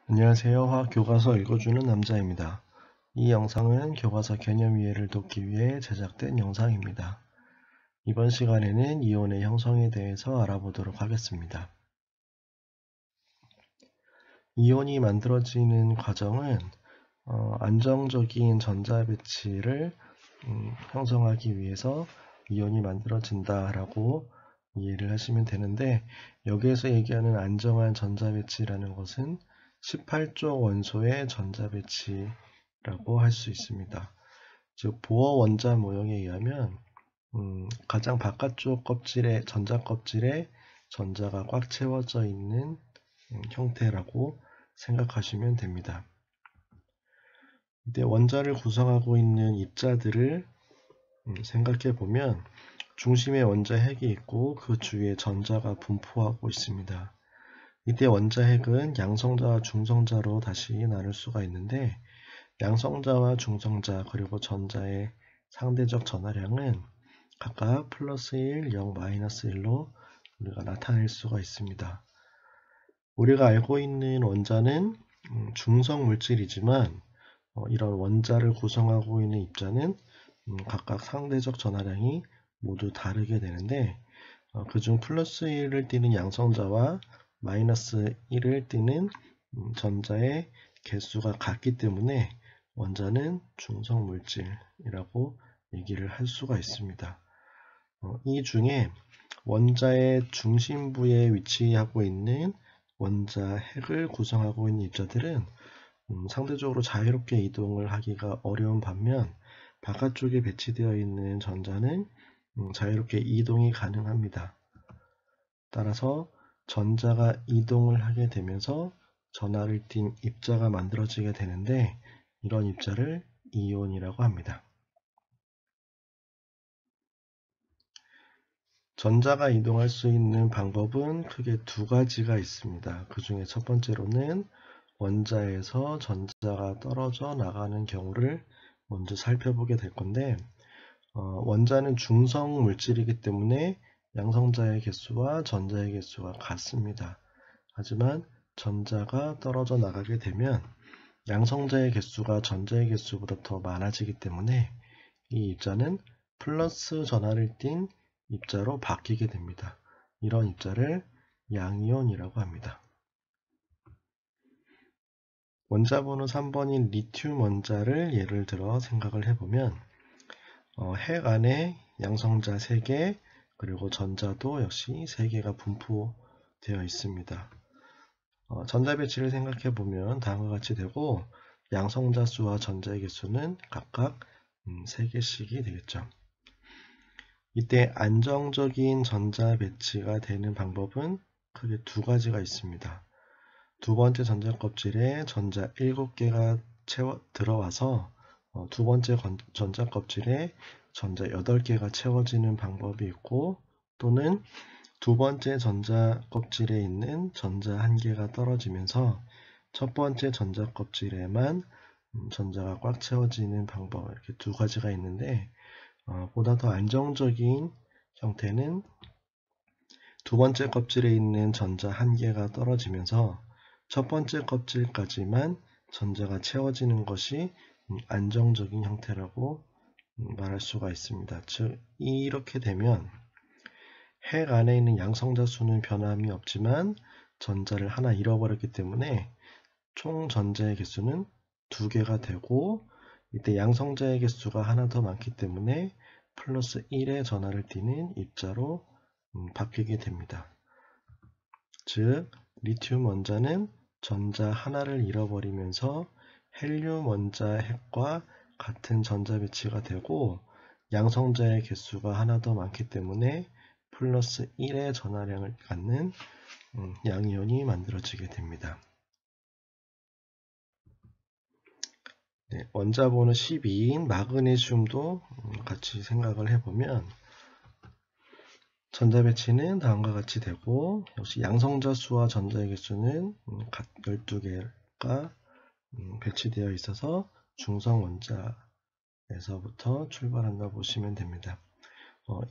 안녕하세요. 화학 교과서 읽어주는 남자입니다. 이 영상은 교과서 개념 이해를 돕기 위해 제작된 영상입니다. 이번 시간에는 이온의 형성에 대해서 알아보도록 하겠습니다. 이온이 만들어지는 과정은 안정적인 전자 배치를 형성하기 위해서 이온이 만들어진다라고 이해를 하시면 되는데, 여기에서 얘기하는 안정한 전자 배치라는 것은 18쪽 원소의 전자 배치라고 할 수 있습니다. 즉 보어 원자 모형에 의하면 가장 바깥쪽 껍질에 전자 껍질에 전자가 꽉 채워져 있는 형태라고 생각하시면 됩니다. 이때 원자를 구성하고 있는 입자들을 생각해 보면 중심에 원자 핵이 있고 그 주위에 전자가 분포하고 있습니다. 이때 원자 핵은 양성자와 중성자로 다시 나눌 수가 있는데, 양성자와 중성자 그리고 전자의 상대적 전하량은 각각 플러스 1, 0, 마이너스 1로 우리가 나타낼 수가 있습니다. 우리가 알고 있는 원자는 중성 물질이지만 이런 원자를 구성하고 있는 입자는 각각 상대적 전하량이 모두 다르게 되는데, 그중 플러스 1을 띠는 양성자와 마이너스 1을 띠는 전자의 개수가 같기 때문에 원자는 중성 물질이라고 얘기를 할 수가 있습니다. 이 중에 원자의 중심부에 위치하고 있는 원자 핵을 구성하고 있는 입자들은 상대적으로 자유롭게 이동을 하기가 어려운 반면, 바깥쪽에 배치되어 있는 전자는 자유롭게 이동이 가능합니다. 따라서 전자가 이동을 하게 되면서 전하를 띤 입자가 만들어지게 되는데, 이런 입자를 이온이라고 합니다. 전자가 이동할 수 있는 방법은 크게 두 가지가 있습니다. 그 중에 첫 번째로는 원자에서 전자가 떨어져 나가는 경우를 먼저 살펴보게 될 건데, 원자는 중성 물질이기 때문에 양성자의 개수와 전자의 개수가 같습니다. 하지만 전자가 떨어져 나가게 되면 양성자의 개수가 전자의 개수보다 더 많아지기 때문에 이 입자는 플러스 전하를 띤 입자로 바뀌게 됩니다. 이런 입자를 양이온이라고 합니다. 원자 번호 3번인 리튬 원자를 예를 들어 생각을 해보면 핵 안에 양성자 3개 그리고 전자도 역시 3개가 분포되어 있습니다. 전자 배치를 생각해 보면 다음과 같이 되고, 양성자 수와 전자의 개수는 각각 3개씩이 되겠죠. 이때 안정적인 전자 배치가 되는 방법은 크게 두 가지가 있습니다. 두 번째 전자 껍질에 전자 7개가 들어와서 두 번째 전자 껍질에 전자 8개가 채워지는 방법이 있고, 또는 두 번째 전자 껍질에 있는 전자 1개가 떨어지면서 첫 번째 전자 껍질에만 전자가 꽉 채워지는 방법, 이렇게 두 가지가 있는데, 보다 더 안정적인 형태는 두 번째 껍질에 있는 전자 1개가 떨어지면서 첫 번째 껍질까지만 전자가 채워지는 것이 안정적인 형태라고 말할 수가 있습니다. 즉, 이렇게 되면 핵 안에 있는 양성자 수는 변함이 없지만 전자를 하나 잃어버렸기 때문에 총 전자의 개수는 2개가 되고, 이때 양성자의 개수가 하나 더 많기 때문에 플러스 1의 전하를 띠는 입자로 바뀌게 됩니다. 즉, 리튬 원자는 전자 하나를 잃어버리면서 헬륨 원자 핵과 같은 전자 배치가 되고, 양성자의 개수가 하나 더 많기 때문에 플러스 1의 전하량을 갖는 양이온이 만들어지게 됩니다. 네, 원자 번호 12인 마그네슘도 같이 생각을 해보면 전자 배치는 다음과 같이 되고, 역시 양성자 수와 전자의 개수는 각 12개가 배치되어 있어서 중성 원자에서부터 출발한다 보시면 됩니다.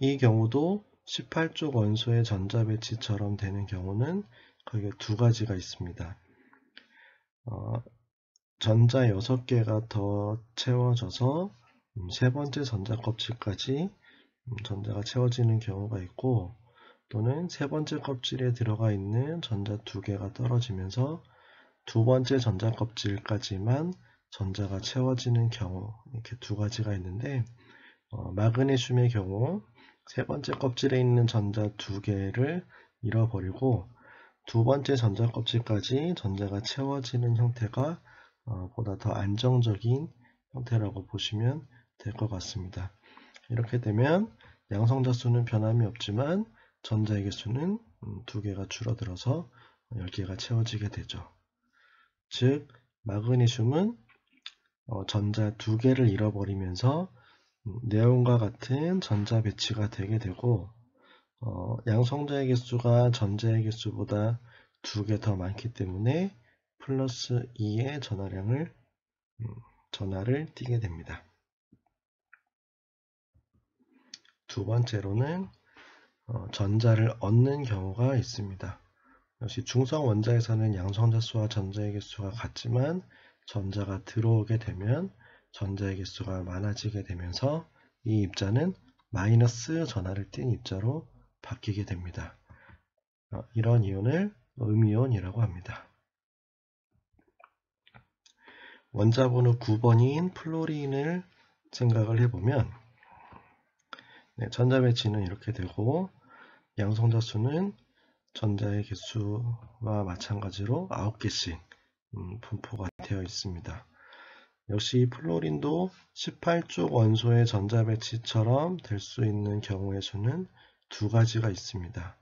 이 경우도 18쪽 원소의 전자 배치처럼 되는 경우는 크게 두 가지가 있습니다. 전자 6개가 더 채워져서 세 번째 전자 껍질까지 전자가 채워지는 경우가 있고, 또는 세 번째 껍질에 들어가 있는 전자 2개가 떨어지면서 두 번째 전자 껍질까지만 전자가 채워지는 경우, 이렇게 두 가지가 있는데, 마그네슘의 경우 세 번째 껍질에 있는 전자 2개를 잃어버리고 두 번째 전자 껍질까지 전자가 채워지는 형태가 보다 더 안정적인 형태라고 보시면 될 것 같습니다. 이렇게 되면 양성자 수는 변함이 없지만 전자의 개수는 2개가 줄어들어서 10개가 채워지게 되죠. 즉 마그네슘은 전자 2개를 잃어버리면서 네온과 같은 전자 배치가 되게 되고, 양성자의 개수가 전자의 개수보다 2개 더 많기 때문에 플러스 2의 전하를 띠게 됩니다. 두 번째로는 전자를 얻는 경우가 있습니다. 역시 중성 원자에서는 양성자 수와 전자의 개수가 같지만 전자가 들어오게 되면 전자의 개수가 많아지게 되면서 이 입자는 마이너스 전하를 띤 입자로 바뀌게 됩니다. 이런 이온을 음이온이라고 합니다. 원자번호 9번인 플로린을 생각을 해보면, 전자 배치는 이렇게 되고 양성자 수는 전자의 개수와 마찬가지로 9개씩 분포가 되어 있습니다. 역시 플로린도 18쪽 원소의 전자 배치처럼 될 수 있는 경우의 수는 두 가지가 있습니다.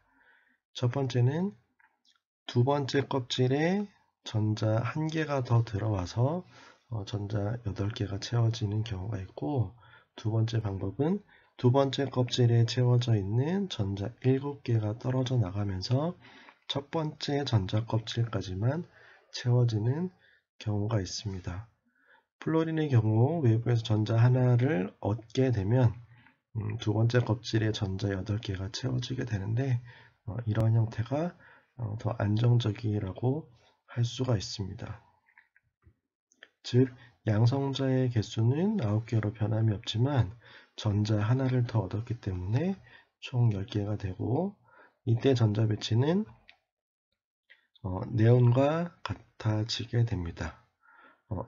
첫 번째는 두 번째 껍질에 전자 1개가 더 들어와서 전자 8개가 채워지는 경우가 있고, 두 번째 방법은 두 번째 껍질에 채워져 있는 전자 7개가 떨어져 나가면서 첫 번째 전자 껍질까지만 채워지는 경우가 있습니다. 플로린의 경우 외부에서 전자 하나를 얻게 되면 두 번째 껍질에 전자 8개가 채워지게 되는데, 이러한 형태가 더 안정적이라고 할 수가 있습니다. 즉 양성자의 개수는 9개로 변함이 없지만 전자 하나를 더 얻었기 때문에 총 10개가 되고, 이때 전자 배치는 네온과 같아지게 됩니다.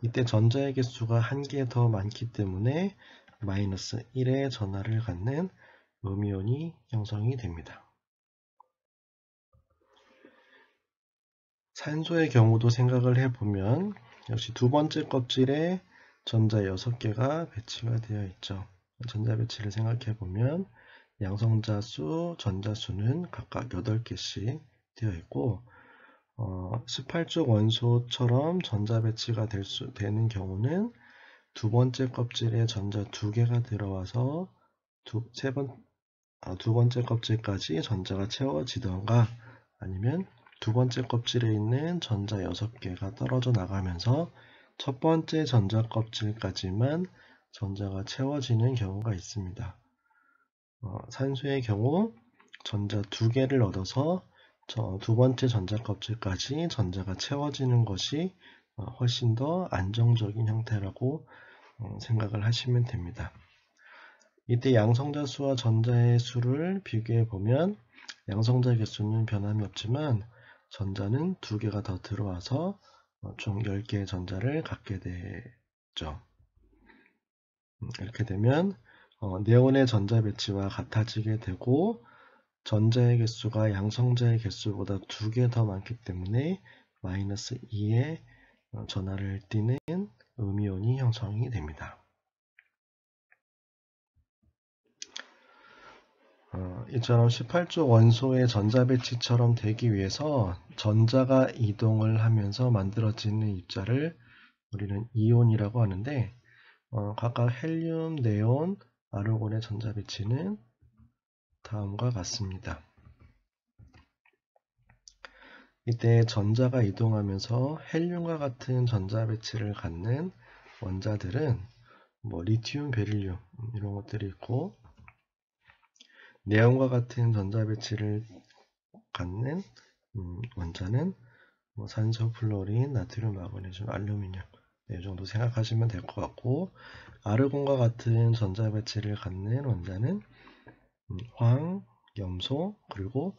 이때 전자의 개수가 1개 더 많기 때문에 마이너스 1의 전하를 갖는 음이온이 형성이 됩니다. 산소의 경우도 생각을 해보면 역시 두 번째 껍질에 전자 6개가 배치가 되어 있죠. 전자 배치를 생각해 보면 양성자 수, 전자 수는 각각 8개씩 되어 있고, 18쪽 원소처럼 전자 배치가 되는 경우는 두 번째 껍질에 전자 2개가 들어와서 두 번째 껍질까지 전자가 채워지던가, 아니면 두 번째 껍질에 있는 전자 6개가 떨어져 나가면서 첫 번째 전자 껍질까지만 전자가 채워지는 경우가 있습니다. 산소의 경우 전자 2개를 얻어서 두 번째 전자 껍질까지 전자가 채워지는 것이 훨씬 더 안정적인 형태라고 생각을 하시면 됩니다. 이때 양성자 수와 전자의 수를 비교해 보면 양성자 개수는 변함이 없지만 전자는 2개가 더 들어와서 총 10개의 전자를 갖게 되죠. 이렇게 되면 네온의 전자 배치와 같아지게 되고, 전자의 개수가 양성자의 개수보다 2개 더 많기 때문에 마이너스 2의 전하를 띠는 음이온이 형성이 됩니다. 이처럼 18쪽 원소의 전자 배치처럼 되기 위해서 전자가 이동을 하면서 만들어지는 입자를 우리는 이온이라고 하는데, 각각 헬륨, 네온, 아르곤의 전자 배치는 다음과 같습니다. 이때 전자가 이동하면서 헬륨과 같은 전자 배치를 갖는 원자들은 리튬, 베릴륨 이런 것들이 있고, 네온과 같은 전자 배치를 갖는 원자는 뭐 산소, 플로린, 나트륨, 마그네슘, 알루미늄 이 정도 생각하시면 될 것 같고, 아르곤과 같은 전자 배치를 갖는 원자는 황, 염소, 그리고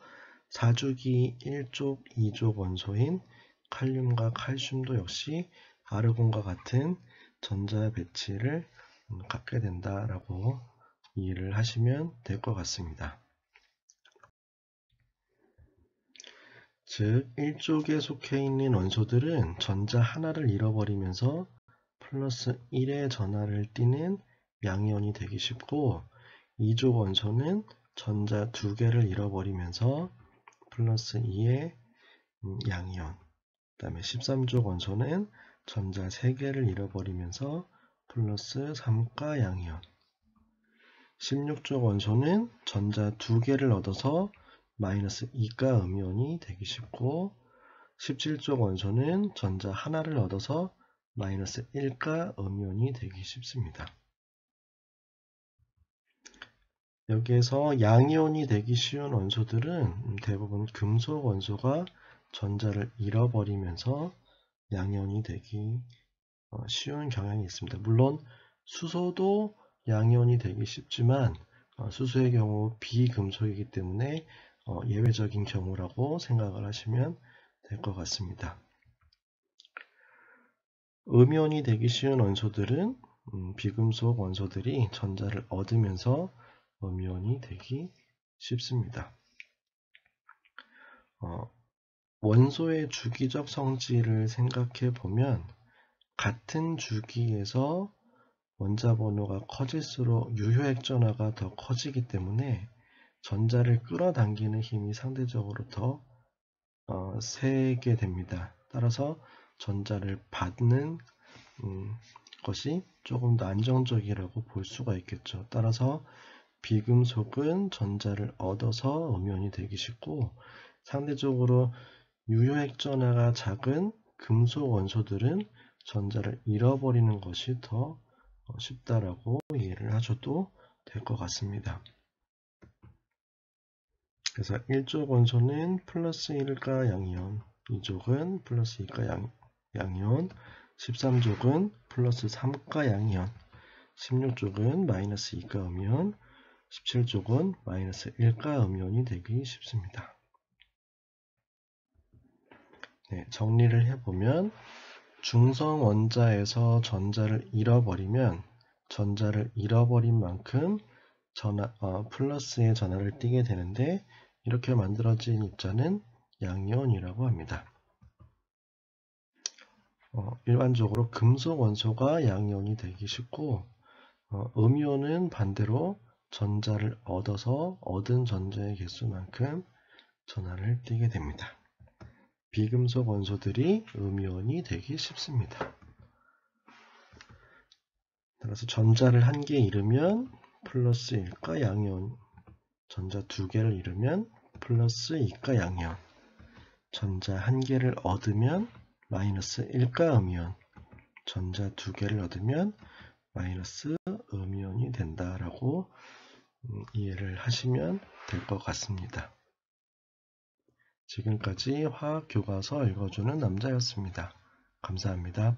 4주기 1족, 2족 원소인 칼륨과 칼슘도 역시 아르곤과 같은 전자 배치를 갖게 된다라고 이해를 하시면 될 것 같습니다. 즉, 1족에 속해 있는 원소들은 전자 하나를 잃어버리면서 플러스 1의 전하를 띠는 양이온이 되기 쉽고, 2족 원소는 전자 2개를 잃어버리면서 플러스 2의 양이온, 그 다음에 13족 원소는 전자 3개를 잃어버리면서 플러스 3가 양이온, 16족 원소는 전자 2개를 얻어서 마이너스 2가 음이온이 되기 쉽고, 17족 원소는 전자 하나를 얻어서 마이너스 1가 음이온이 되기 쉽습니다. 여기에서 양이온이 되기 쉬운 원소들은 대부분 금속 원소가 전자를 잃어버리면서 양이온이 되기 쉬운 경향이 있습니다. 물론 수소도 양이온이 되기 쉽지만 수소의 경우 비금속이기 때문에 예외적인 경우라고 생각을 하시면 될 것 같습니다. 음이온이 되기 쉬운 원소들은 비금속 원소들이 전자를 얻으면서 음이온이 되기 쉽습니다. 원소의 주기적 성질을 생각해 보면 같은 주기에서 원자 번호가 커질수록 유효액 전하가 더 커지기 때문에 전자를 끌어당기는 힘이 상대적으로 더 세게 됩니다. 따라서 전자를 받는 것이 조금 더 안정적이라고 볼 수가 있겠죠. 따라서 비금속은 전자를 얻어서 음이온이 되기 쉽고, 상대적으로 유효액 전하가 작은 금속 원소들은 전자를 잃어버리는 것이 더 쉽다라고 이해를 하셔도 될 것 같습니다. 그래서 1족 원소는 플러스 1가 양이온, 2족은 플러스 2가 양이온, 13족은 플러스 3가 양이온, 16족은 마이너스 2가 음이온, 17족은 마이너스 1가 음이온이 되기 쉽습니다. 네, 정리를 해보면 중성 원자에서 전자를 잃어버리면 전자를 잃어버린 만큼 플러스의 전하를 띠게 되는데, 이렇게 만들어진 입자는 양이온이라고 합니다. 일반적으로 금속 원소가 양이온이 되기 쉽고, 음이온은 반대로 전자를 얻어서 얻은 전자의 개수만큼 전하를 띠게 됩니다. 비금속 원소들이 음이온이 되기 쉽습니다. 따라서 전자를 1개 잃으면 플러스 1가 양이온, 전자 2개를 잃으면 플러스 2가 양이온, 전자 1개를 얻으면 마이너스 1가 음이온, 전자 2개를 얻으면 마이너스 음이온이 된다라고 이해를 하시면 될 것 같습니다. 지금까지 화학 교과서 읽어주는 남자였습니다. 감사합니다.